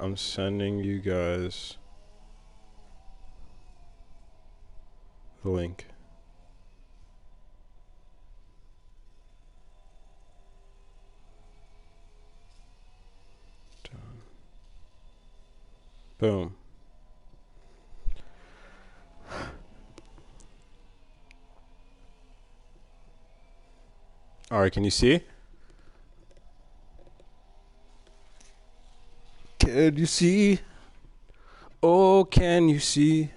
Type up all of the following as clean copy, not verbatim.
I'm sending you guys the link. Done. Boom. Alright, can you see? Can you see? Oh, can you see?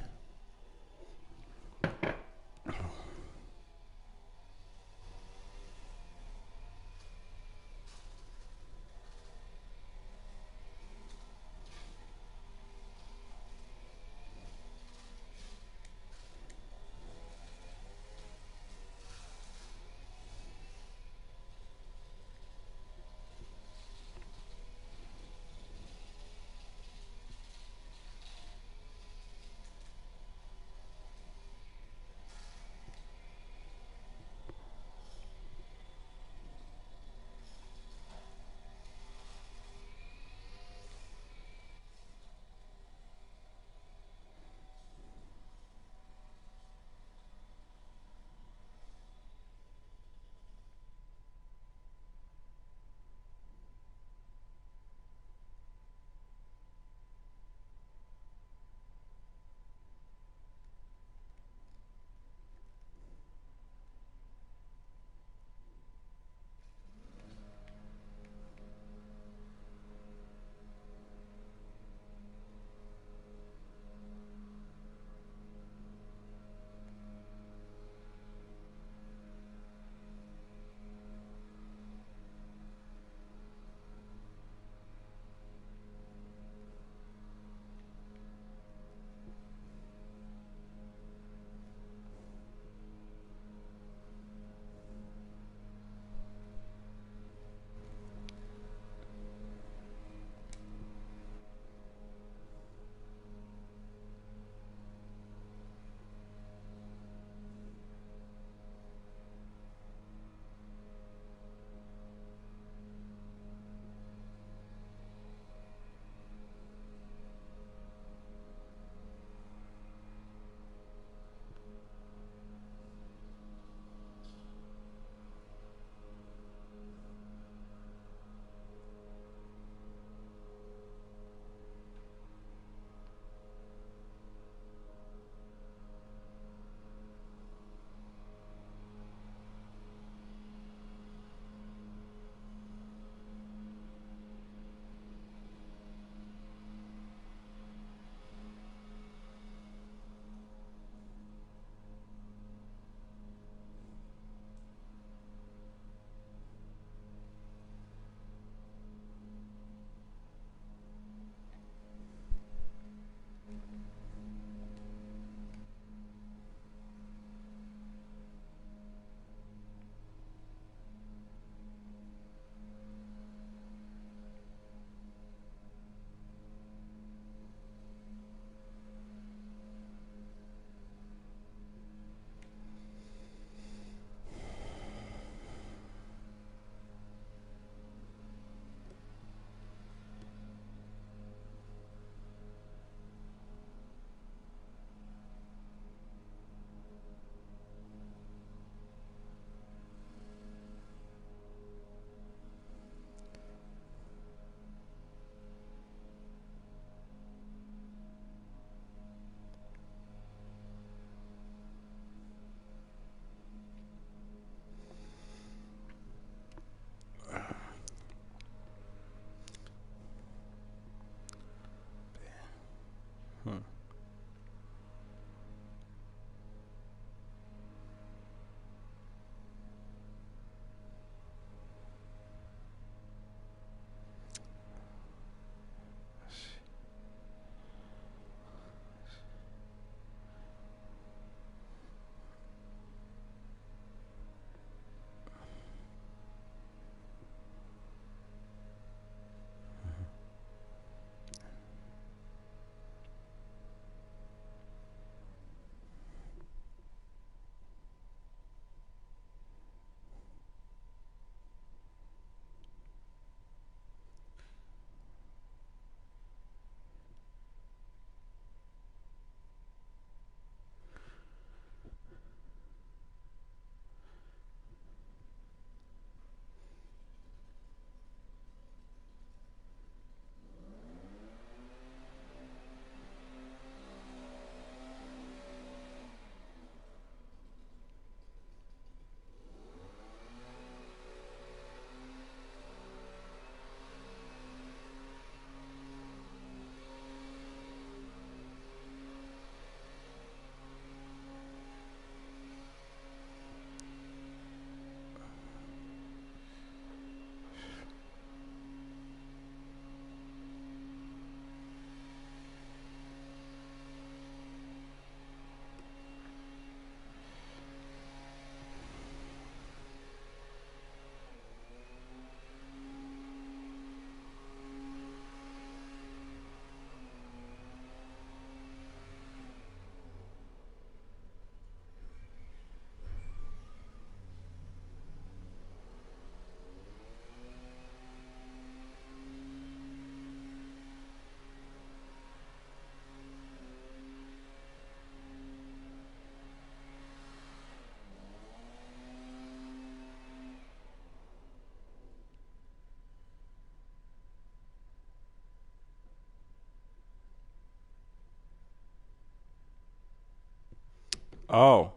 Oh.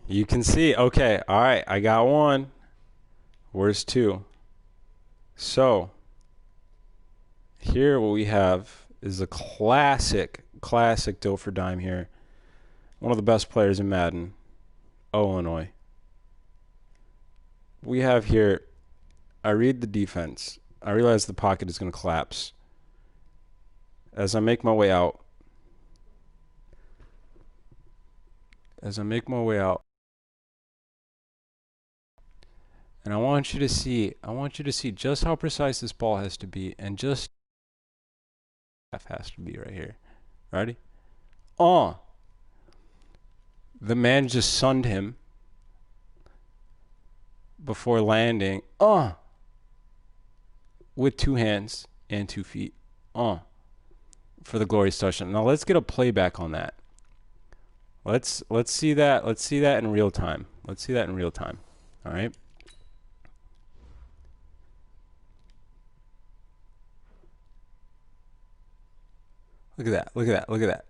You can see. Okay. All right. I got one. Where's two? So, here what we have is a classic do for dime here. One of the best players in Madden, Illinois. We have here, I read the defense. I realize the pocket is going to collapse. As I make my way out, and I want you to see just how precise this ball has to be, and just has to be right here. Ready? The man just sunned him before landing. With two hands and 2 feet. For the glorious touchdown. Now let's get a playback on that. Let's see that. Let's see that in real time. All right. Look at that.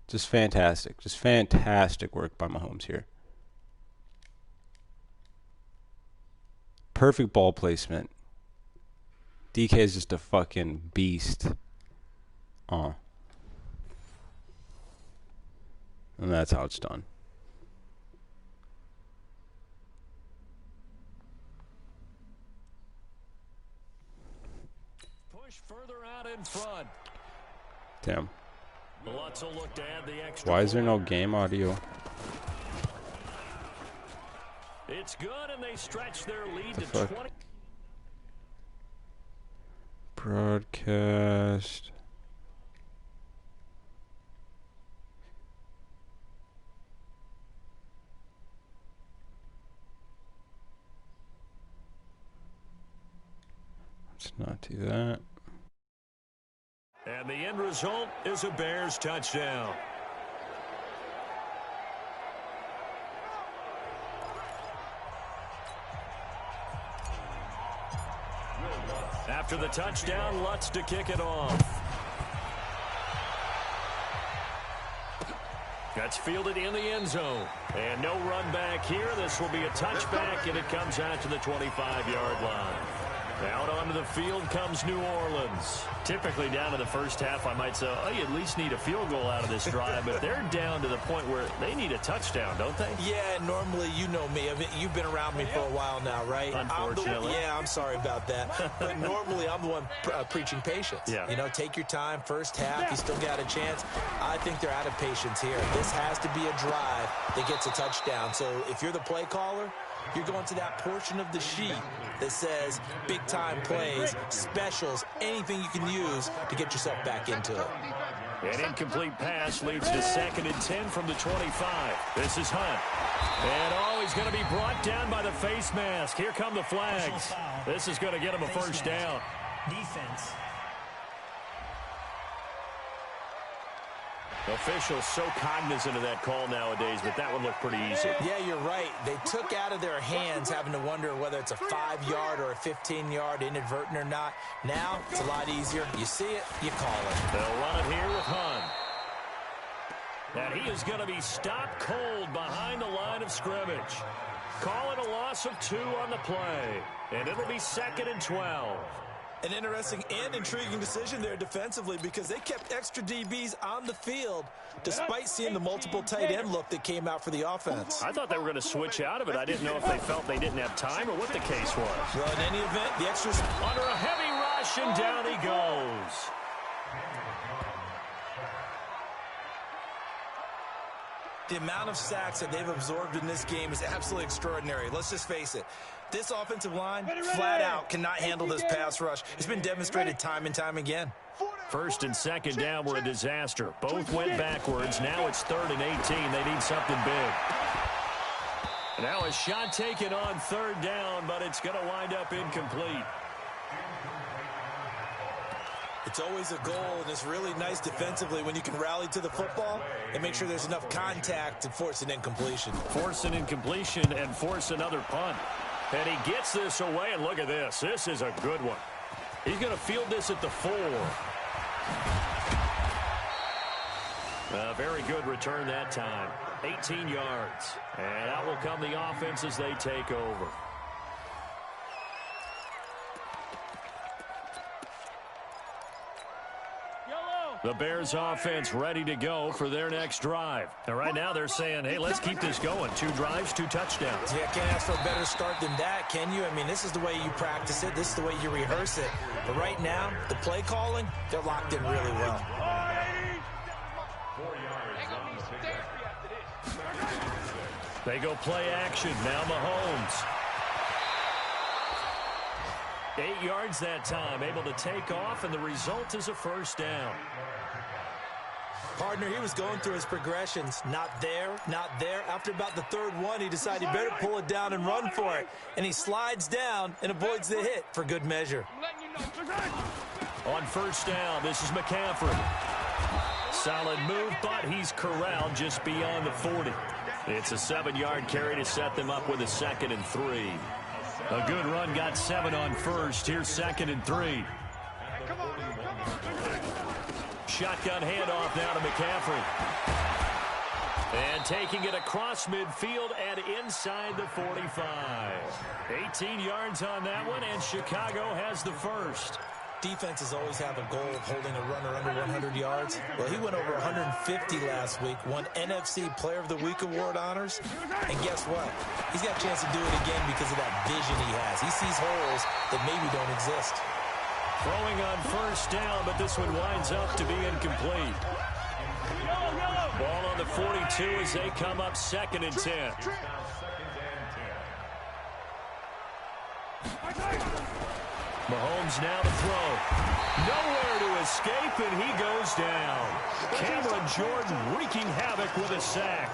Just fantastic work by Mahomes here. Perfect ball placement. DK is just a fucking beast. And that's how it's done. Push further out in front. Damn. Lutz will look to add the extra. Why is there no game audio? It's good, and they stretch their lead to 20. Broadcast. Let's not do that. And the end result is a Bears touchdown. After the touchdown, Lutz to kick it off. That's fielded in the end zone. And no run back here. This will be a touchback, and it comes out to the 25-yard line. Out onto the field comes New Orleans. Typically down to the first half, I might say, oh, you at least need a field goal out of this drive. But they're down to the point where they need a touchdown, don't they? Yeah, normally, you know me. I mean, you've been around me for a while now, right? Unfortunately. I'm sorry about that. But normally, I'm the one preaching patience. Yeah. You know, take your time. First half, you still got a chance. I think they're out of patience here. This has to be a drive that gets a touchdown. So if you're the play caller, you're going to that portion of the sheet that says big-time plays, specials, anything you can use to get yourself back into it. An incomplete pass leads to 2nd and 10 from the 25. This is Hunt. And, he's going to be brought down by the face mask. Here come the flags. This is going to get him a first down. Defense. Officials so cognizant of that call nowadays, but that one looked pretty easy. Yeah, you're right. They took out of their hands having to wonder whether it's a 5-yard or a 15-yard inadvertent or not. Now, it's a lot easier. You see it, you call it. They'll run it here with Hunt. And he is going to be stopped cold behind the line of scrimmage. Call it a loss of 2 on the play. And it'll be 2nd and 12. An interesting and intriguing decision there defensively because they kept extra DBs on the field despite seeing the multiple tight end look that came out for the offense. I thought they were going to switch out of it. I didn't know if they felt they didn't have time or what the case was. Well, in any event, the extras under a heavy rush, and down he goes. The amount of sacks that they've absorbed in this game is absolutely extraordinary. Let's just face it. This offensive line, flat out, cannot handle this pass rush. It's been demonstrated time and time again. 1st and 2nd down were a disaster. Both went backwards. Now it's 3rd and 18. They need something big. Now a shot taken on 3rd down, but it's going to wind up incomplete. It's always a goal, and it's really nice defensively when you can rally to the football and make sure there's enough contact to force an incompletion. Force an incompletion and force another punt. And he gets this away, and look at this. This is a good one. He's going to field this at the 4. A very good return that time. 18 yards. And out will come the offense as they take over. The Bears offense ready to go for their next drive. And right now they're saying, hey, let's keep this going. 2 drives, 2 touchdowns. Yeah, can't ask for a better start than that, can you? I mean, this is the way you practice it. This is the way you rehearse it. But right now, the play calling, they're locked in really well. They go play action. Now Mahomes. 8 yards that time, able to take off, and the result is a first down. Partner, he was going through his progressions. Not there, not there. After about the 3rd one, he decided he better pull it down and run for it. And he slides down and avoids the hit for good measure. On first down, this is McCaffrey. Solid move, but he's corralled just beyond the 40. It's a 7-yard carry to set them up with a 2nd and 3. A good run, got 7 on first. Here's 2nd and 3. Shotgun handoff now to McCaffrey. And taking it across midfield and inside the 45. 18 yards on that one, and Chicago has the first. Defenses always have a goal of holding a runner under 100 yards. Well, he went over 150 last week, won NFC Player of the Week award honors. And guess what? He's got a chance to do it again because of that vision he has. He sees holes that maybe don't exist. Throwing on first down, but this one winds up to be incomplete. Ball on the 42 as they come up 2nd and 10. Mahomes now to throw. Nowhere to escape, and he goes down. Cameron Jordan wreaking havoc with a sack.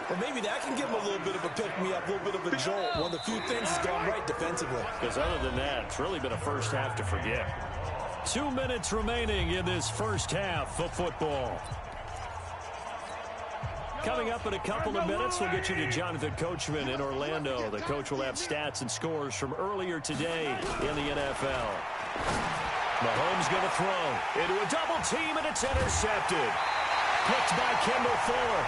Well, maybe that can give him a little bit of a pick-me-up, a little bit of a jolt. One of the few things has gone right defensively. Because other than that, it's really been a first half to forget. 2 minutes remaining in this first half of football. Coming up in a couple of minutes, we'll get you to Jonathan Coachman in Orlando. The coach will have stats and scores from earlier today in the NFL. Mahomes going to throw into a double team, and it's intercepted. Picked by Kendall Fuller.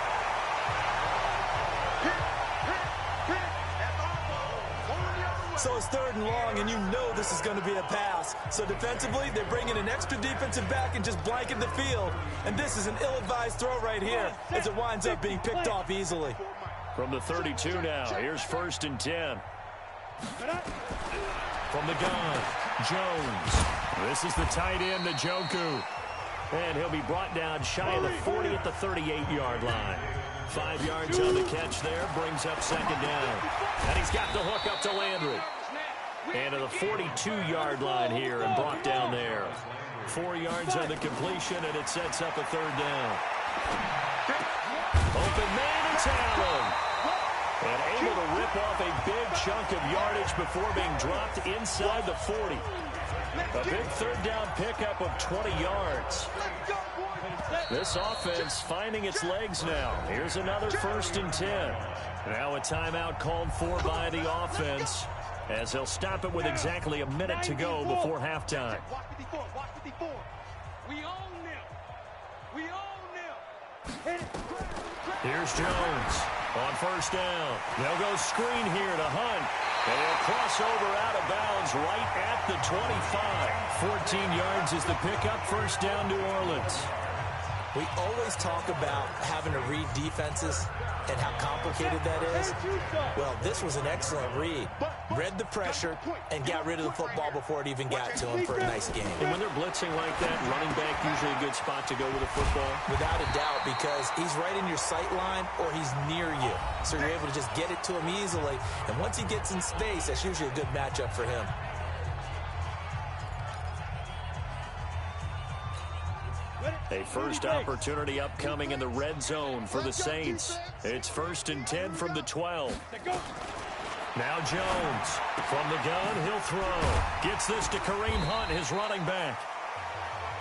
So it's 3rd and long, and you know this is going to be a pass. So defensively, they're bringing an extra defensive back and just blanking the field. And this is an ill-advised throw right here as it winds up being picked off easily. From the 32 now, here's 1st and 10. From the gun, Jones. This is the tight end, Njoku. And he'll be brought down shy of the 40 at the 38-yard line. 5 yards on the catch there, brings up 2nd down. And he's got the hook up to Landry. And to the 42-yard line here and brought down there. 4 yards on the completion, and it sets up a 3rd down. Open man, it's Allen. And able to rip off a big chunk of yardage before being dropped inside the 40. A big 3rd down pickup of 20 yards. This offense finding its legs now. Here's another 1st and 10. Now a timeout called for by the offense as they'll stop it with exactly a minute to go before halftime. Here's Jones on 1st down. They'll go screen here to Hunt. And he'll cross over out of bounds right at the 25. 14 yards is the pickup. 1st down, New Orleans. We always talk about having to read defenses and how complicated that is. Well, this was an excellent read. Read the pressure and got rid of the football before it even got to him for a nice game. And when they're blitzing like that, running back usually a good spot to go with the football? Without a doubt, because he's right in your sight line or he's near you. So you're able to just get it to him easily. And once he gets in space, that's usually a good matchup for him. A first opportunity upcoming in the red zone for the Saints. It's 1st and 10 from the 12. Now Jones from the gun, he'll throw. Gets this to Kareem Hunt, his running back.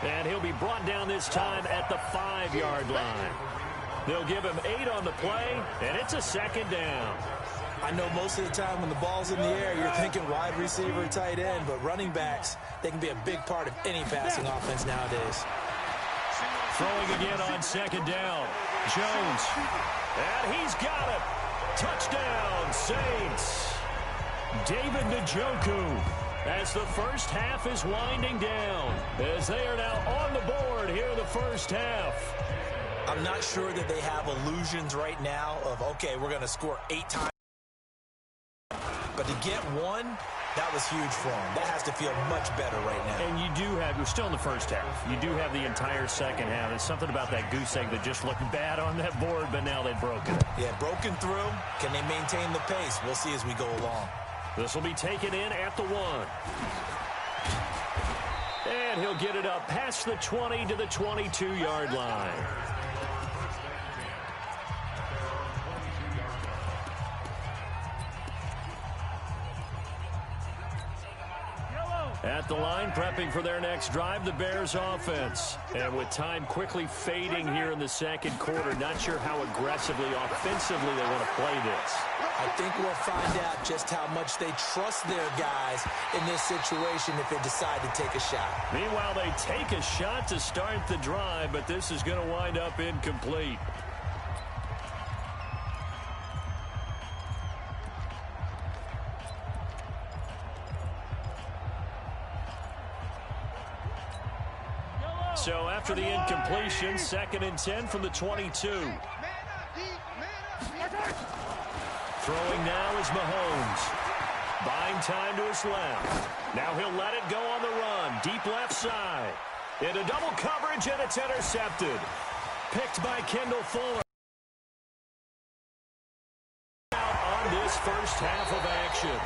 And he'll be brought down this time at the 5-yard line. They'll give him 8 on the play, and it's a 2nd down. I know most of the time when the ball's in the air, you're thinking wide receiver, tight end, but running backs, they can be a big part of any passing offense nowadays. Throwing again on second down. Jones. And he's got it. Touchdown, Saints. David Njoku, as the first half is winding down, as they are now on the board here in the first half. I'm not sure that they have illusions right now of, okay, we're going to score 8 times. But to get one, that was huge for them. That has to feel much better right now. And you do have, you're still in the first half. You do have the entire second half. There's something about that goose egg that just looked bad on that board, but now they've broken it. Yeah, broken through. Can they maintain the pace? We'll see as we go along. This will be taken in at the 1. And he'll get it up past the 20 to the 22-yard line. At the line, prepping for their next drive, the Bears offense. And with time quickly fading here in the second quarter, not sure how aggressively, offensively they want to play this. I think we'll find out just how much they trust their guys in this situation if they decide to take a shot. Meanwhile, they take a shot to start the drive, but this is going to wind up incomplete. So after the incompletion, 2nd and 10 from the 22. Throwing now is Mahomes. Buying time to his left. Now he'll let it go on the run. Deep left side. Into double coverage, and it's intercepted. Picked by Kendall Fuller. Out on this first half of action.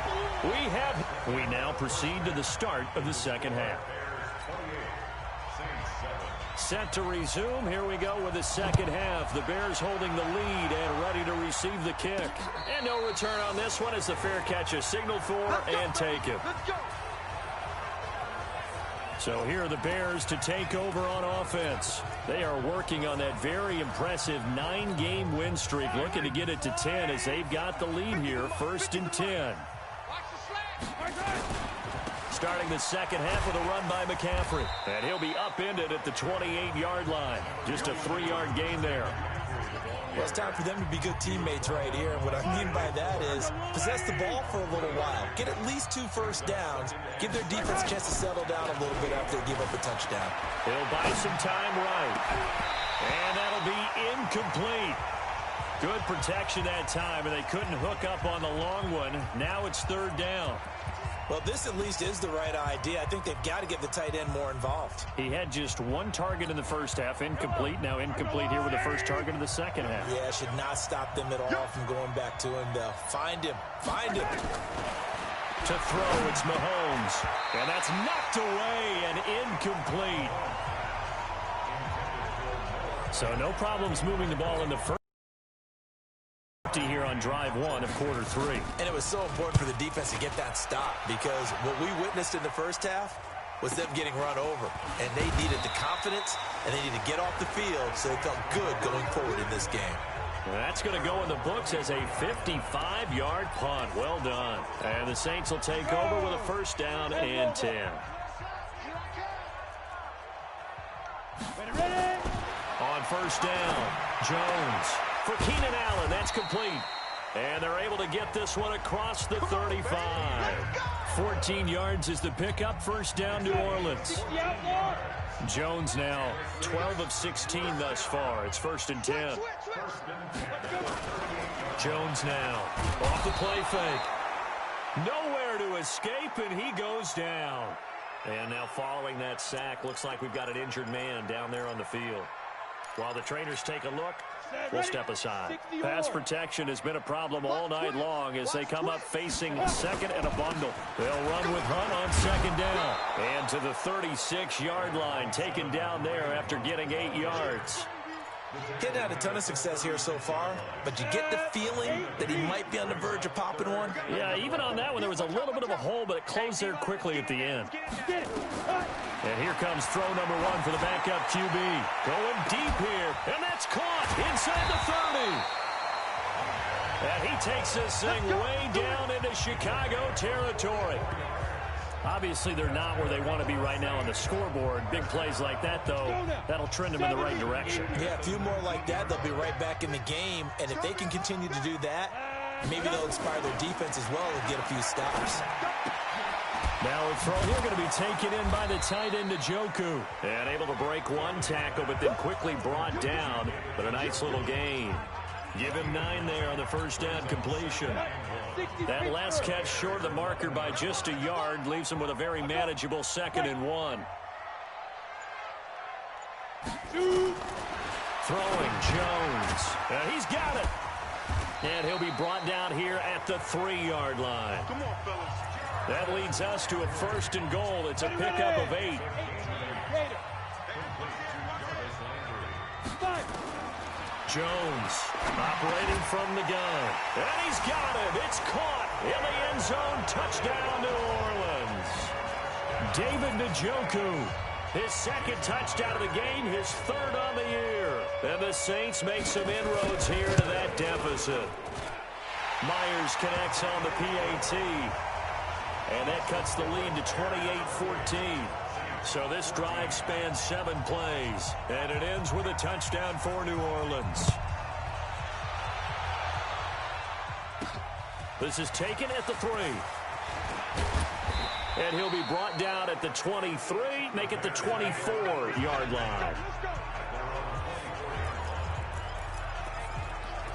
We now proceed to the start of the second half. Set to resume. Here we go with the second half. The Bears holding the lead and ready to receive the kick. And no return on this one as the fair catch is signaled for and taken. So here are the Bears to take over on offense. They are working on that very impressive 9-game win streak, looking to get it to 10 as they've got the lead here, 1st and 10. Starting the second half with a run by McCaffrey. And he'll be upended at the 28-yard line. Just a 3-yard gain there. Well, it's time for them to be good teammates right here. And what I mean by that is possess the ball for a little while. Get at least 2 first downs. Give their defense a chance to settle down a little bit after they give up a touchdown. He'll buy some time right. And that'll be incomplete. Good protection that time, and they couldn't hook up on the long one. Now it's 3rd down. Well, this at least is the right idea. I think they've got to get the tight end more involved. He had just 1 target in the first half, incomplete. Now incomplete here with the first target of the second half. Yeah, should not stop them at all from going back to him. They'll find him. Find him. To throw, it's Mahomes. And that's knocked away and incomplete. So no problems moving the ball in the first. Here on drive 1 of quarter 3. And it was so important for the defense to get that stop because what we witnessed in the first half was them getting run over. And they needed the confidence and they needed to get off the field so they felt good going forward in this game. That's going to go in the books as a 55-yard punt. Well done. And the Saints will take over with a 1st down and 10. On 1st down, Jones. For Keenan Allen, that's complete. And they're able to get this one across the 35. 14 yards is the pickup. 1st down, New Orleans. Jones now 12 of 16 thus far. It's 1st and 10. Jones now off the play fake. Nowhere to escape, and he goes down. And now following that sack, looks like we've got an injured man down there on the field. While the trainers take a look, we'll step aside. Pass protection has been a problem all night long as they come up facing 2nd and a bundle. They'll run with Hunt on 2nd down. And to the 36-yard line, taken down there after getting 8 yards. Getting had a ton of success here so far, but you get the feeling that he might be on the verge of popping one. Yeah, even on that one, there was a little bit of a hole, but it closed there quickly at the end. And here comes throw number 1 for the backup QB. Going deep here, and that's caught inside the 30. And he takes this thing way down into Chicago territory. Obviously, they're not where they want to be right now on the scoreboard. Big plays like that, though, that'll trend them in the right direction. Yeah, a few more like that, they'll be right back in the game. And if they can continue to do that, maybe they'll inspire their defense as well and get a few stops. Now a throw here going to be taken in by the tight end, Njoku. And able to break one tackle, but then quickly brought down. But a nice little gain. Give him 9 there on the first down completion. That last catch short of the marker by just a yard leaves him with a very manageable 2nd and 1. Throwing Jones. He's got it. And he'll be brought down here at the 3-yard line. Come on, fellas. That leads us to a 1st and goal. It's a pickup of 8. Jones operating from the gun. And he's got it. It's caught in the end zone. Touchdown, New Orleans. David Njoku, his 2nd touchdown of the game, his 3rd on the year. And the Saints make some inroads here to that deficit. Myers connects on the PAT. And that cuts the lead to 28-14. So this drive spans 7 plays, and it ends with a touchdown for New Orleans. This is taken at the 3. And he'll be brought down at the 23, make it the 24-yard line.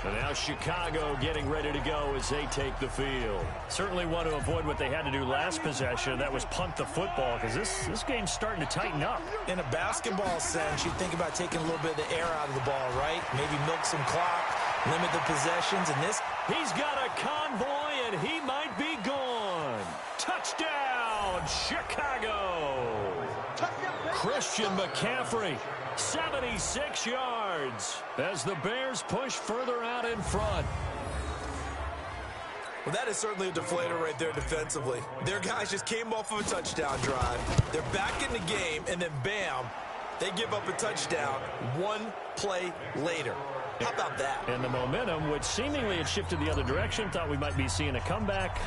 And now Chicago getting ready to go as they take the field. Certainly want to avoid what they had to do last possession. That was punt the football, because this game's starting to tighten up. In a basketball sense, you think about taking a little bit of the air out of the ball, right? Maybe milk some clock, limit the possessions, and this... He's got a convoy, and he might be gone. Touchdown, Chicago. Christian McCaffrey, 76 yards as the Bears push further out in front. Well, that is certainly a deflator right there defensively. Their guys just came off of a touchdown drive. They're back in the game, and then bam, they give up a touchdown 1 play later. How about that? And the momentum, which seemingly had shifted the other direction, thought we might be seeing a comeback.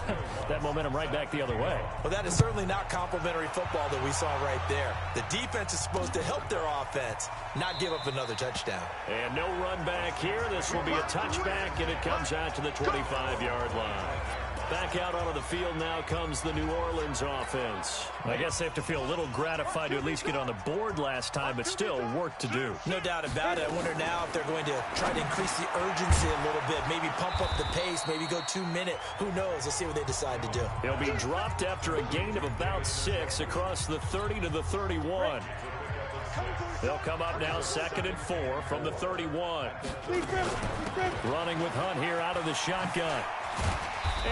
That momentum right back the other way. Well, that is certainly not complimentary football that we saw right there. The defense is supposed to help their offense, not give up another touchdown. And no run back here. This will be a touchback, and it comes out to the 25-yard line. Back out onto the field now comes the New Orleans offense. I guess they have to feel a little gratified to at least get on the board last time, but still work to do. No doubt about it. I wonder now if they're going to try to increase the urgency a little bit, maybe pump up the pace, maybe go 2-minute. Who knows? Let's see what they decide to do. He'll be dropped after a gain of about 6 across the 30 to the 31. They'll come up now 2nd and 4 from the 31. Running with Hunt here out of the shotgun.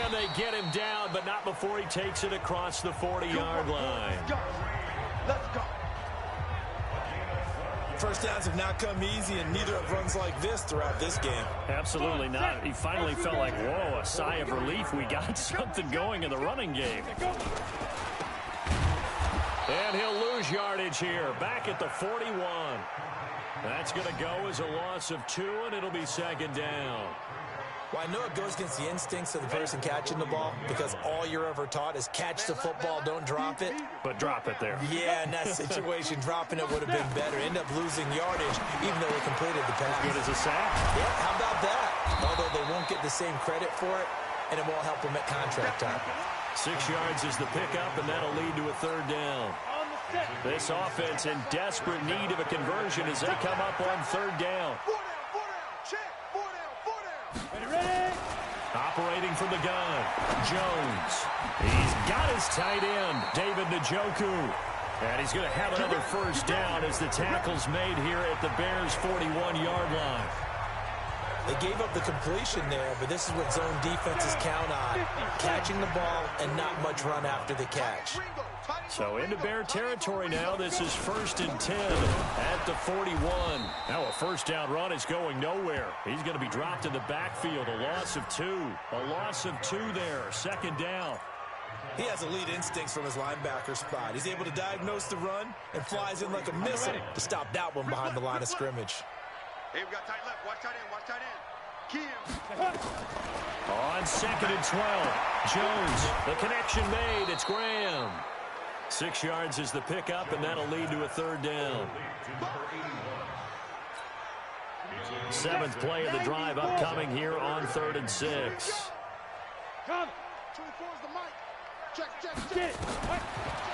And they get him down, but not before he takes it across the 40-yard line. Let's go. First downs have not come easy, and neither have runs like this throughout this game. Absolutely not. He finally felt like, whoa, a sigh of relief. We got something going in the running game. And he'll lose yardage here, back at the 41. That's going to go as a loss of 2, and it'll be 2nd down. Well, I know it goes against the instincts of the person catching the ball, because all you're ever taught is catch the football, don't drop it. But drop it there. Yeah, in that situation, dropping it would have been better. End up losing yardage, even though they completed the pass. Good as a sack. Yeah, how about that? Although they won't get the same credit for it, and it won't help them at contract time. 6 yards is the pickup, and that'll lead to a 3rd down. This offense in desperate need of a conversion as they come up on 3rd down. Operating from the gun, Jones. He's got his tight end, David Njoku. And he's going to have another 1st down as the tackle's made here at the Bears' 41-yard line. They gave up the completion there, but this is what zone defenses count on. Catching the ball and not much run after the catch. So into Bear territory now. This is 1st and 10 at the 41. Now a 1st down run is going nowhere. He's going to be dropped in the backfield. A loss of 2. A loss of 2 there. 2nd down. He has elite instincts from his linebacker spot. He's able to diagnose the run and flies in like a missile to stop that one behind the line of scrimmage. Hey, we got tight left. Watch tight end. Watch tight end. On 2nd and 12. Jones, the connection made. It's Graham. 6 yards is the pickup, and that'll lead to a 3rd down. 7th play of the drive upcoming here on 3rd and 6.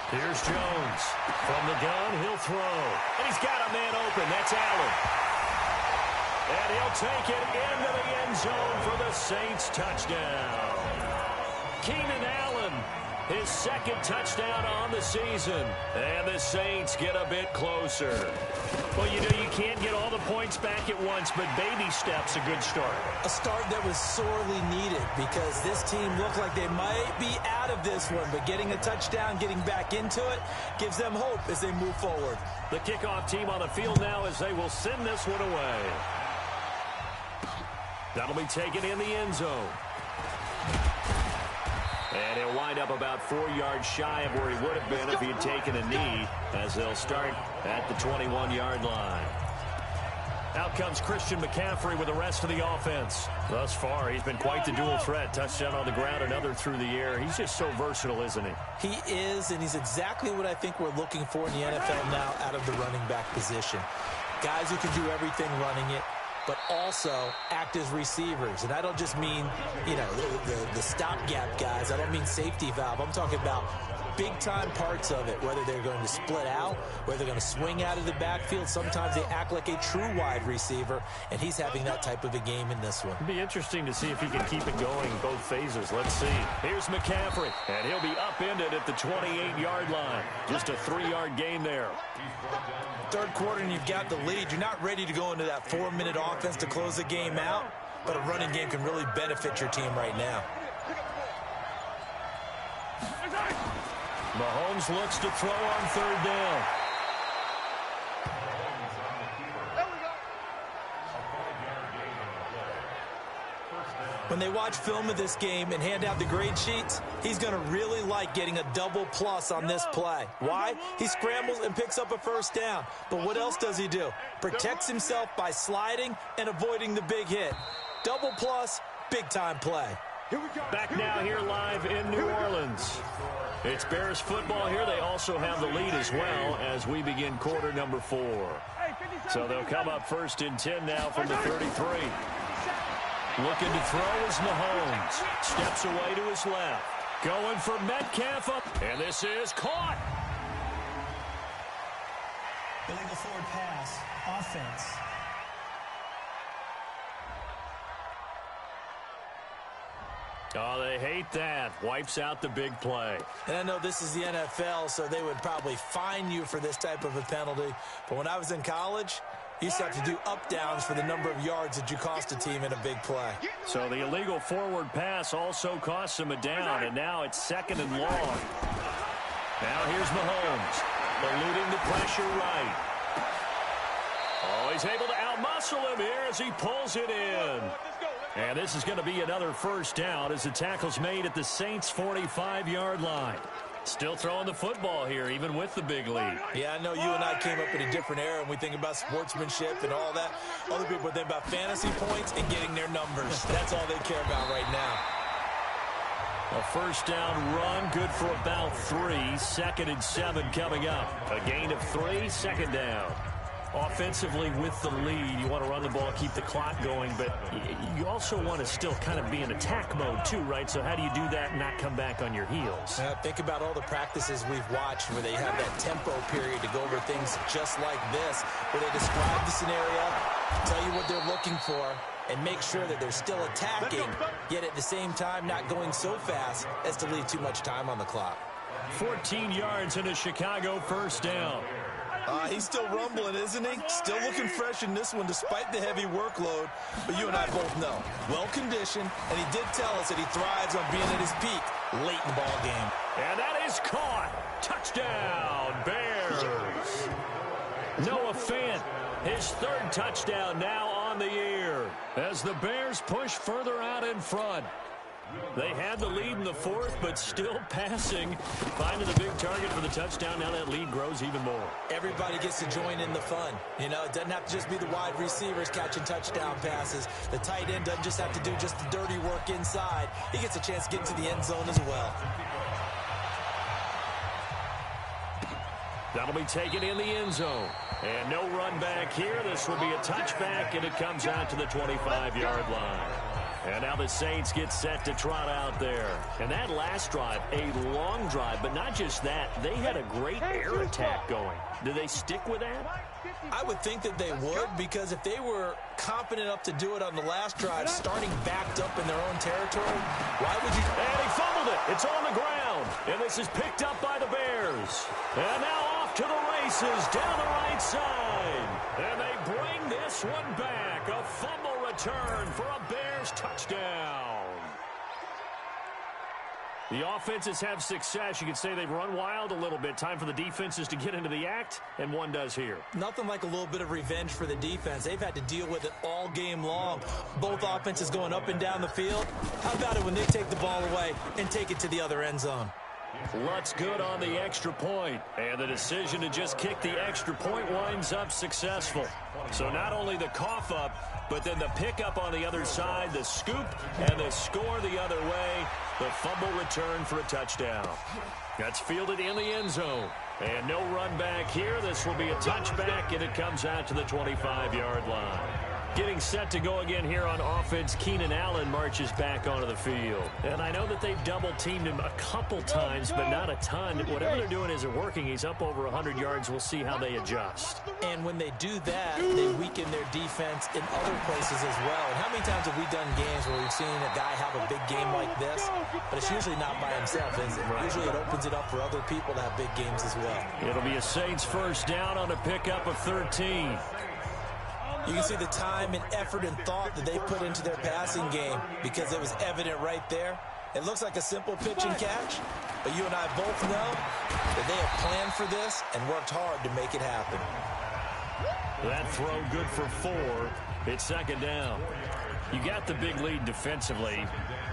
Here's Jones. From the gun, he'll throw. And he's got a man open. That's Allen. And he'll take it into the end zone for the Saints touchdown. Keenan Allen, his 2nd touchdown on the season. And the Saints get a bit closer. Well, you know, you can't get all the points back at once, but baby steps, a good start. A start that was sorely needed because this team looked like they might be out of this one, but getting a touchdown, getting back into it, gives them hope as they move forward. The kickoff team on the field now as they will send this one away. That'll be taken in the end zone. And he'll wind up about 4 yards shy of where he would have been if he had taken a knee, as they'll start at the 21-yard line. Out comes Christian McCaffrey with the rest of the offense. Thus far, he's been quite the dual threat. Touchdown on the ground, another through the air. He's just so versatile, isn't he? He is, and he's exactly what I think we're looking for in the NFL now out of the running back position. Guys who can do everything running it, but also act as receivers. And I don't just mean, you know, the stopgap guys. I don't mean safety valve. I'm talking about big-time parts of it, whether they're going to split out, whether they're going to swing out of the backfield. Sometimes they act like a true wide receiver, and he's having that type of a game in this one. It'd be interesting to see if he can keep it going both phases. Let's see. Here's McCaffrey, and he'll be upended at the 28-yard line. Just a 3-yard gain there. 3rd quarter, and you've got the lead. You're not ready to go into that 4-minute offense to close the game out, but a running game can really benefit your team right now. Mahomes looks to throw on 3rd down. When they watch film of this game and hand out the grade sheets, he's going to really like getting a double plus on this play. Why? He scrambles and picks up a 1st down. But what else does he do? Protects himself by sliding and avoiding the big hit. Double plus, big-time play. Back now here live in New Orleans. It's Bears football here. They also have the lead as well as we begin quarter number 4. So they'll come up 1st and 10 now from the 33. Looking to throw is Mahomes. Steps away to his left. Going for Metcalf up. And this is caught. Illegal forward pass. Offense. Oh, they hate that. Wipes out the big play. And I know this is the NFL, so they would probably fine you for this type of a penalty. But when I was in college, you used to have to do up-downs for the number of yards that you cost a team in a big play. So the illegal forward pass also costs him a down, and now it's 2nd and long. Now here's Mahomes, eluding the pressure right. Oh, he's able to outmuscle him here as he pulls it in. And this is going to be another 1st down as the tackle's made at the Saints' 45-yard line. Still throwing the football here, even with the big lead. Yeah, I know you and I came up in a different era, and we think about sportsmanship and all that. Other people think about fantasy points and getting their numbers. That's all they care about right now. A 1st down run, good for about 3. 2nd and 7 coming up. A gain of 3, 2nd down. Offensively with the lead, you want to run the ball, keep the clock going, but you also want to still kind of be in attack mode too, right? So how do you do that and not come back on your heels? Think about all the practices we've watched where they have that tempo period to go over things just like this, where they describe the scenario, tell you what they're looking for, and make sure that they're still attacking, yet at the same time not going so fast as to leave too much time on the clock. 14 yards and a Chicago 1st down. He's still rumbling, isn't he? Still looking fresh in this one despite the heavy workload. But you and I both know, well-conditioned, and he did tell us that he thrives on being at his peak late in the ball game. And that is caught. Touchdown, Bears. Noah Fant, his 3rd touchdown now on the year as the Bears push further out in front. They had the lead in the 4th, but still passing. Finding the big target for the touchdown. Now that lead grows even more. Everybody gets to join in the fun. You know, it doesn't have to just be the wide receivers catching touchdown passes. The tight end doesn't just have to do just the dirty work inside. He gets a chance to get into the end zone as well. That'll be taken in the end zone. And no run back here. This will be a touchback, and it comes out to the 25-yard line. And now the Saints get set to trot out there. And that last drive, a long drive, but not just that. They had a great air attack going. Do they stick with that? I would think that they would, because if they were confident enough to do it on the last drive, starting backed up in their own territory, why would you? And he fumbled it. It's on the ground. And this is picked up by the Bears. And now off to the races down the right side. And they bring this one back. A fumble return for a Bears touchdown. The offenses have success. You could say they've run wild a little bit. Time for the defenses to get into the act, and one does here. Nothing like a little bit of revenge for the defense. They've had to deal with it all game long. Both offenses going up and down the field. How about it when they take the ball away and take it to the other end zone? Lutz good on the extra point, and the decision to just kick the extra point winds up successful. So not only the cough up, but then the pickup on the other side, the scoop, and the score the other way. The fumble return for a touchdown. That's fielded in the end zone. And no run back here. This will be a touchback, and it comes out to the 25-yard line. Getting set to go again here on offense, Keenan Allen marches back onto the field. And I know that they've double-teamed him a couple times, but not a ton. Whatever they're doing isn't working. He's up over 100 yards. We'll see how they adjust. And when they do that, they weaken their defense in other places as well. And how many times have we done games where we've seen a guy have a big game like this, but it's usually not by himself, is it? Right. Usually it opens it up for other people to have big games as well. It'll be a Saints first down on a pickup of 13. You can see the time and effort and thought that they put into their passing game, because it was evident right there. It looks like a simple pitch and catch, but you and I both know that they have planned for this and worked hard to make it happen. That throw good for 4. It's second down. You got the big lead defensively,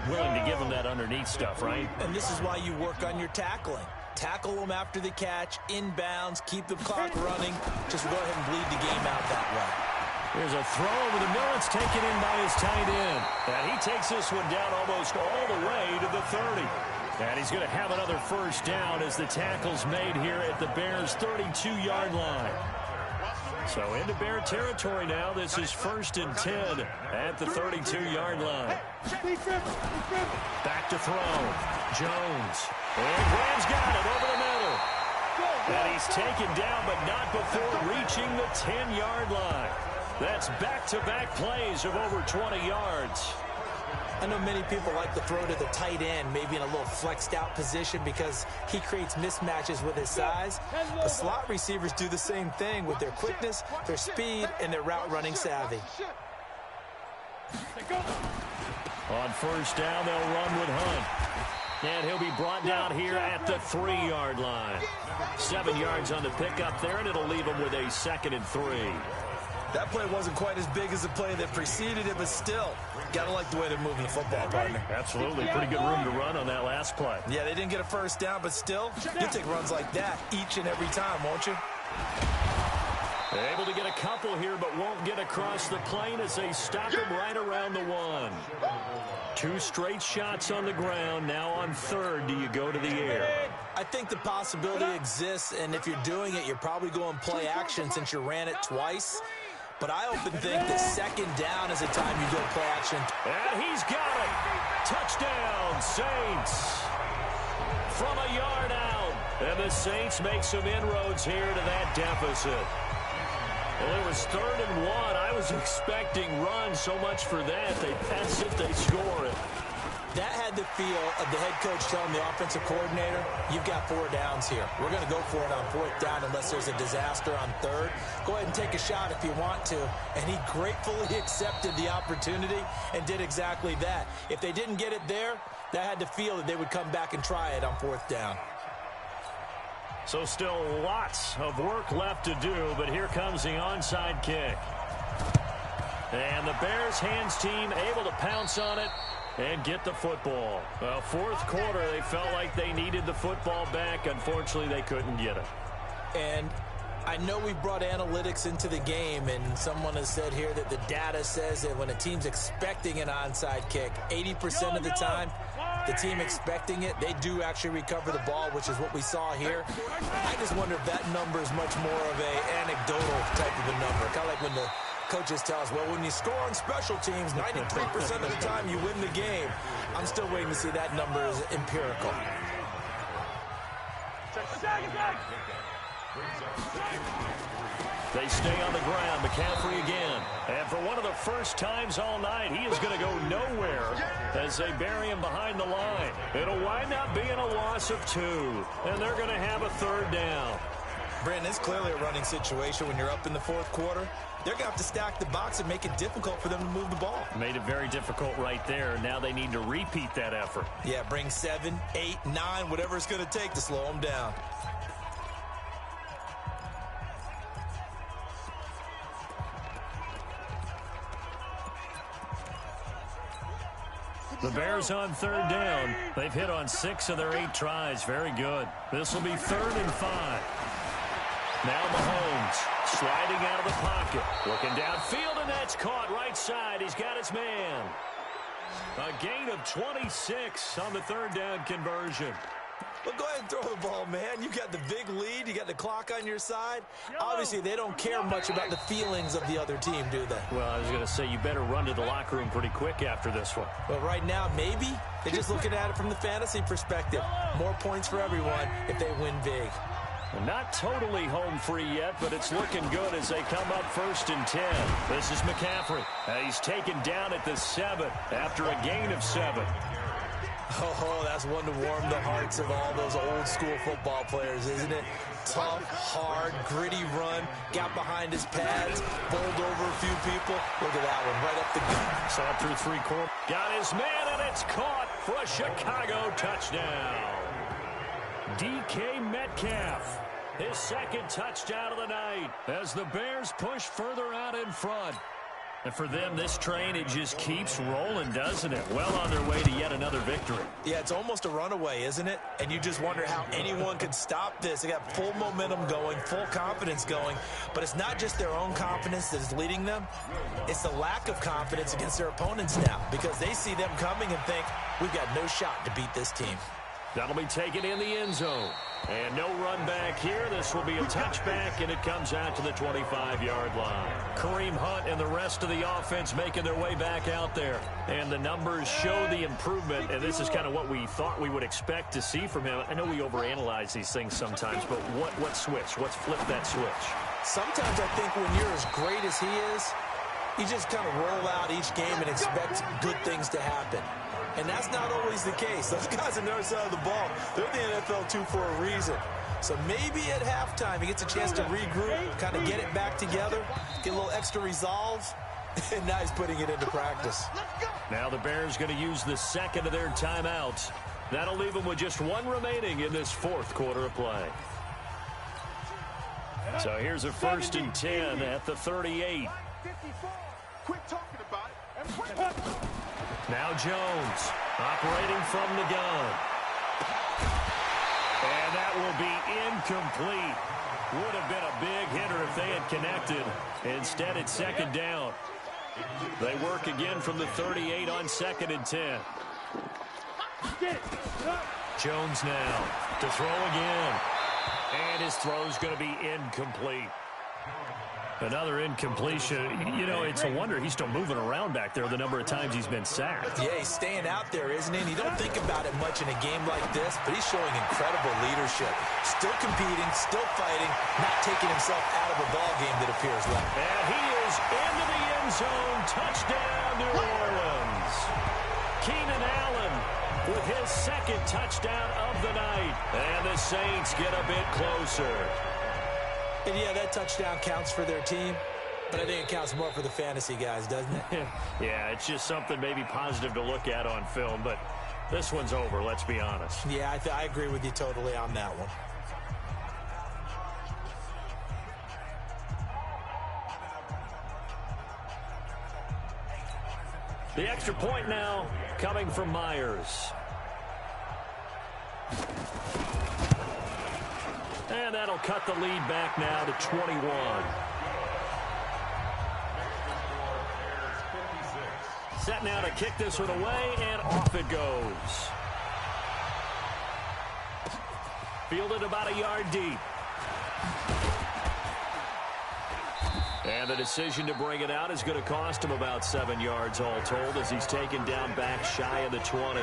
willing to give them that underneath stuff, right? And this is why you work on your tackling. Tackle them after the catch, inbounds, keep the clock running. Just go ahead and bleed the game out that way. There's a throw over the middle. It's taken in by his tight end. And he takes this one down almost all the way to the 30. And he's going to have another first down as the tackle's made here at the Bears' 32-yard line. So into Bear territory now. This is 1st and 10 at the 32-yard line. Back to throw. Jones. And Graham's got it over the middle. And he's taken down, but not before reaching the 10-yard line. That's back-to-back plays of over 20 yards. I know many people like to throw to the tight end, maybe in a little flexed out position, because he creates mismatches with his size. The slot receivers do the same thing with their quickness, their speed, and their route running savvy. On first down, they'll run with Hunt. And he'll be brought down here at the 3-yard line. 7 yards on the pickup there, and it'll leave him with a 2nd and 3. That play wasn't quite as big as the play that preceded it, but still, gotta like the way they're moving the football, partner. Absolutely. Pretty good room to run on that last play. Yeah, they didn't get a first down, but still, you'll take runs like that each and every time, won't you? Able to get a couple here, but won't get across the plane as they stop him right around the 1. 2 straight shots on the ground. Now on 3rd, do you go to the air? I think the possibility exists, and if you're doing it, you're probably going play action since you ran it twice. But I often think that 2nd down is the time you go play action. And he's got it. Touchdown, Saints. From a yard out. And the Saints make some inroads here to that deficit. Well, it was 3rd and 1. I was expecting run, so much for that. They pass it, they score it. That had the feel of the head coach telling the offensive coordinator, you've got 4 downs here. We're going to go for it on 4th down unless there's a disaster on 3rd. Go ahead and take a shot if you want to. And he gratefully accepted the opportunity and did exactly that. If they didn't get it there, that had the feel that they would come back and try it on 4th down. So still lots of work left to do, but here comes the onside kick. And the Bears hands team able to pounce on it and get the football. Well, 4th quarter, they felt like they needed the football back. Unfortunately, they couldn't get it. And I know we brought analytics into the game, and someone has said here that the data says that when a team's expecting an onside kick, 80% of the time, The team expecting it, they do actually recover the ball, which is what we saw here. I just wonder if that number is much more of an anecdotal type of a number. Kind of like when the coaches tell us, well, when you score on special teams, 93% of the time you win the game. I'm still waiting to see that number is empirical. They stay on the ground. McCaffrey again. And for one of the first times all night, he is going to go nowhere as they bury him behind the line. It'll wind up being a loss of 2, and they're going to have a third down. Brandon, it's clearly a running situation when you're up in the fourth quarter. They're going to have to stack the box and make it difficult for them to move the ball. Made it very difficult right there. Now they need to repeat that effort. Yeah, bring 7, 8, 9, whatever it's going to take to slow them down. The Bears on third down. They've hit on 6 of their 8 tries. Very good. This will be 3rd and 5. Now Mahomes sliding out of the pocket. Looking downfield, and that's caught right side. He's got his man. A gain of 26 on the third down conversion. Well, go ahead and throw the ball, man. You got the big lead. You got the clock on your side. Obviously, they don't care much about the feelings of the other team, do they? Well, I was going to say, you better run to the locker room pretty quick after this one. But right now, maybe they're just looking at it from the fantasy perspective. More points for everyone if they win big. Well, not totally home free yet, but it's looking good as they come up 1st and 10. This is McCaffrey. He's taken down at the 7 after a gain of 7. Oh, that's one to warm the hearts of all those old school football players, isn't it? Tough, hard, gritty run. Got behind his pads, bowled over a few people. Look at that one, right up the gut. Saw it through 3 quarters. Got his man, and it's caught for a Chicago touchdown. DK Metcalf, his 2nd touchdown of the night as the Bears push further out in front. And for them, this train, it just keeps rolling, doesn't it? Well on their way to yet another victory. Yeah, it's almost a runaway, isn't it? And you just wonder how anyone could stop this. They got full momentum going, full confidence going. But it's not just their own confidence that is leading them. It's the lack of confidence against their opponents now because they see them coming and think, we've got no shot to beat this team. That'll be taken in the end zone. And no run back here. This will be a touchback, and it comes out to the 25-yard line. Kareem Hunt and the rest of the offense making their way back out there. And the numbers show the improvement, and this is kind of what we thought we would expect to see from him. I know we overanalyze these things sometimes, but what switch? What's flipped that switch? Sometimes I think when you're as great as he is, you just kind of roll out each game and expect good things to happen. And that's not always the case. Those guys on the other side of the ball, they're the NFL too for a reason. So maybe at halftime he gets a chance to regroup, kind of get it back together, get a little extra resolve, and now he's putting it into practice. Now the Bears going to use the 2nd of their timeouts. That'll leave them with just 1 remaining in this 4th quarter of play. So here's a 1st and 10 at the 38. Quit talking about it. Now Jones operating from the gun. And that will be incomplete. Would have been a big hitter if they had connected. Instead, it's 2nd down. They work again from the 38 on 2nd and 10. Jones now to throw again. And his throw's going to be incomplete. Another incompletion. You know, it's a wonder he's still moving around back there the number of times he's been sacked. Yeah, he's staying out there, isn't he? And you don't think about it much in a game like this, but he's showing incredible leadership. Still competing, still fighting, not taking himself out of a ball game that appears left. And he is into the end zone. Touchdown, New Orleans. Keenan Allen with his 2nd touchdown of the night. And the Saints get a bit closer. And yeah, that touchdown counts for their team, but I think it counts more for the fantasy guys, doesn't it? Yeah, it's just something maybe positive to look at on film, but this one's over, let's be honest. Yeah, I agree with you totally on that one. The extra point now coming from Myers. And that'll cut the lead back now to 21. Set now to kick this one away, and off it goes. Fielded about a yard deep. And the decision to bring it out is going to cost him about 7 yards all told as he's taken down back shy of the 20.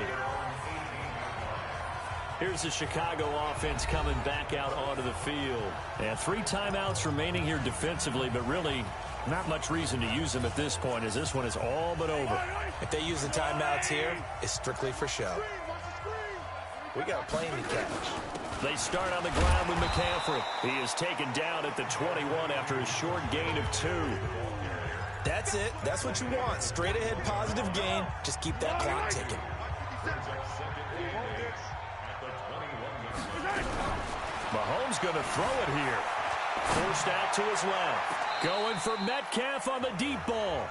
Here's the Chicago offense coming back out onto the field. And 3 timeouts remaining here defensively, but really not much reason to use them at this point as this one is all but over. If they use the timeouts here, it's strictly for show. We got a plane to catch. They start on the ground with McCaffrey. He is taken down at the 21 after a short gain of 2. That's it. That's what you want. Straight ahead positive gain. Just keep that clock ticking. Mahomes going to throw it here. Forced out to his left. Going for Metcalf on the deep ball.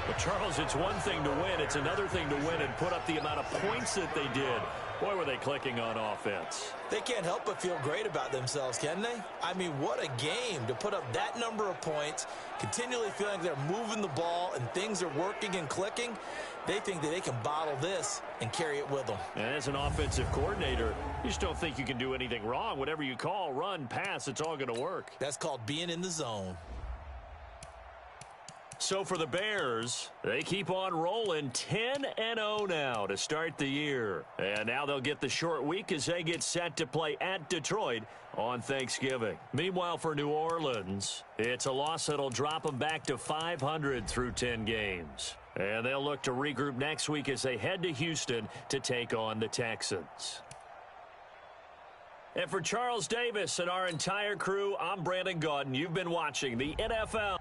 But, Charles, it's one thing to win. It's another thing to win and put up the amount of points that they did. Boy, were they clicking on offense. They can't help but feel great about themselves, can they? I mean, what a game to put up that number of points, continually feeling like they're moving the ball and things are working and clicking. They think that they can bottle this and carry it with them. And as an offensive coordinator, you just don't think you can do anything wrong. Whatever you call, run, pass, it's all going to work. That's called being in the zone. So for the Bears, they keep on rolling 10-0 now to start the year. And now they'll get the short week as they get set to play at Detroit on Thanksgiving. Meanwhile, for New Orleans, it's a loss that'll drop them back to 500 through 10 games. And they'll look to regroup next week as they head to Houston to take on the Texans. And for Charles Davis and our entire crew, I'm Brandon Gaudin. You've been watching the NFL